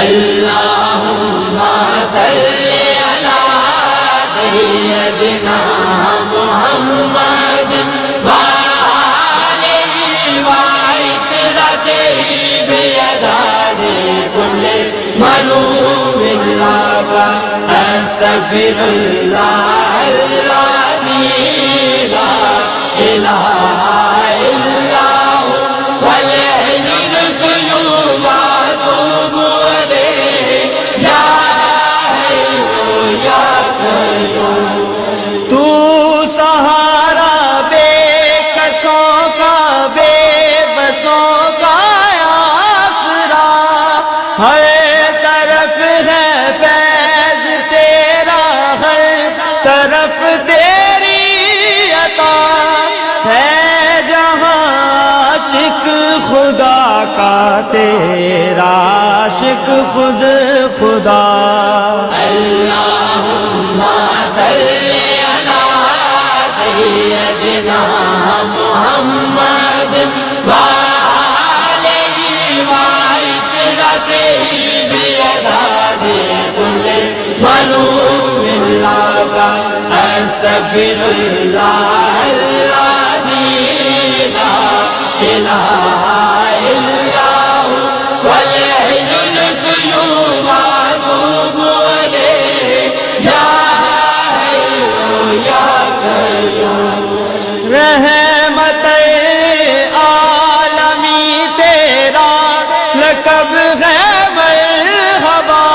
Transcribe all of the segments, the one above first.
اللہم صلی علی سیدنا محمد وآلہ وعطرتہ بیداد کل ملوم اللہ استغفر اللہ الذی لا الہ الا هو والحی القیوم واتوب الیہ یا حی یا قیوم۔ تو سہارا بے کسوں کا بے بسوں کا آسرا، ہر طرف ہے فیض تیرا، ہر طرف تیری عطا ہے، جہاں عاشق خدا کا تیرا عاشق خود خدا۔ اللہم صلی علی سیدنا محمد وآلہ وعطرتہ بیداد کل ملوم اللہ استغفر اللہ الذی لا الہ الا هو والحی القیوم واتوب الیہ یا حی یا قیوم۔ رحمت عالمی تیرا لقب ہے مرحبا،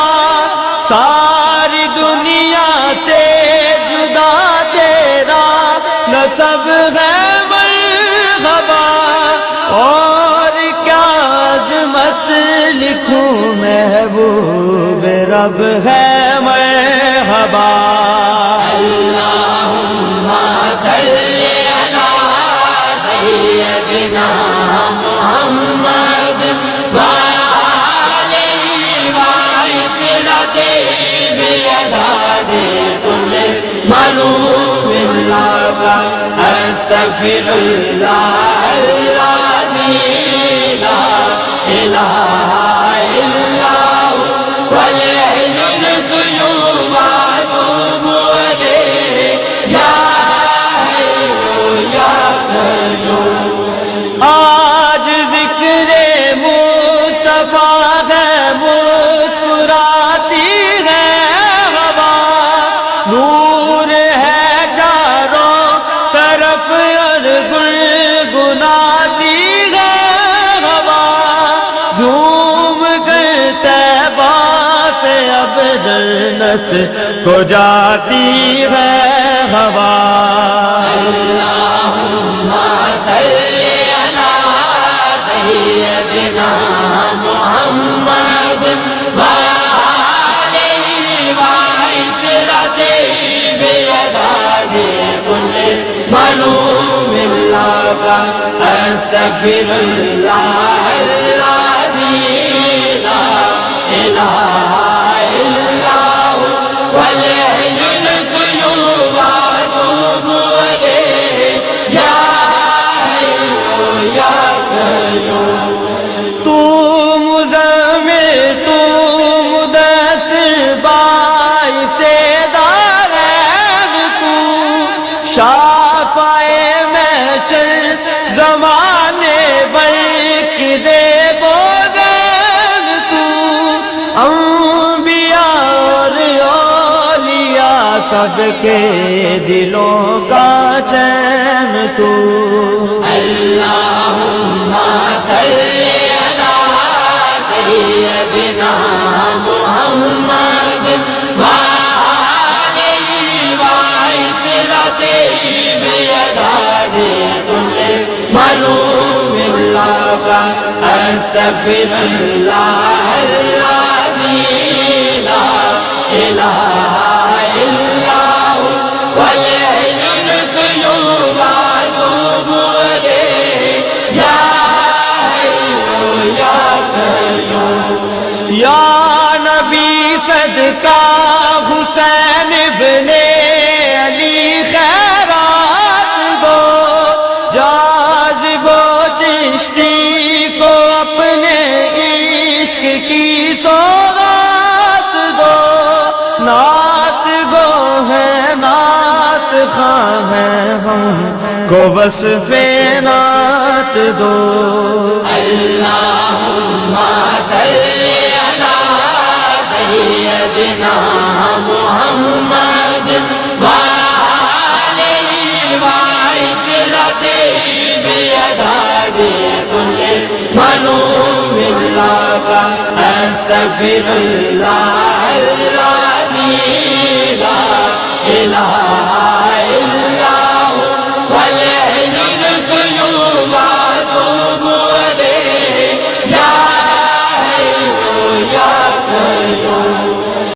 ساری دنیا سے جدا تیرا نسب ہے مرحبا، اور کیا عظمت لکھوں محبوب رب ہے مرحبا۔ اللہم صلی علی سیدنا محمد وآلہ وعطرتہ بیداد کل ملوم اللہ استغفر اللہ الذی لا الہ الا هو والحی القیوم واتوب الیہ یا حی یا قیوم۔ آج ذکر مصطفیٰ ہے، مسکراتی ہے ہوا، نور ہے چاروں طرف اور گنگناتی ہے ہوا، جھوم کر طیبہ سے اب جنت کو جاتی ہے ہوا۔ اللہم صلی علی سیدنا محمد وآلہ وعطرتہ بیداد کل ملوم اللہ استغفر اللہ الذی لا الہ الا هو والحی القیوم واتوب الیہ یا حی یا قیوم۔ تو مزمل تو مدثر باعث دارین، تو شافع محشر زمانے برق زیب و زین، تو انبیاء اور اولیاء سب کے دلوں کا چین، تو اللہم صلی علی سیدنا محمد وآلہ وعطرتہ بیداد کل ملوم اللہ استغفر اللہ الذی لا الہ الا هو والحی القیوم واتوب الیہ یا حی یا قیوم۔ یا نبی صدقہ حسین ابن علی خیرات دو، جاذب و چشتی کو اپنے عشق کی سوغات خواہ ہیں ہم کو وصف نعت دو اللہم صلی علی سیدنا محمد وآلہ وعطرته بیداد کل منوم اللہ استغفر اللہ الذی لا الہ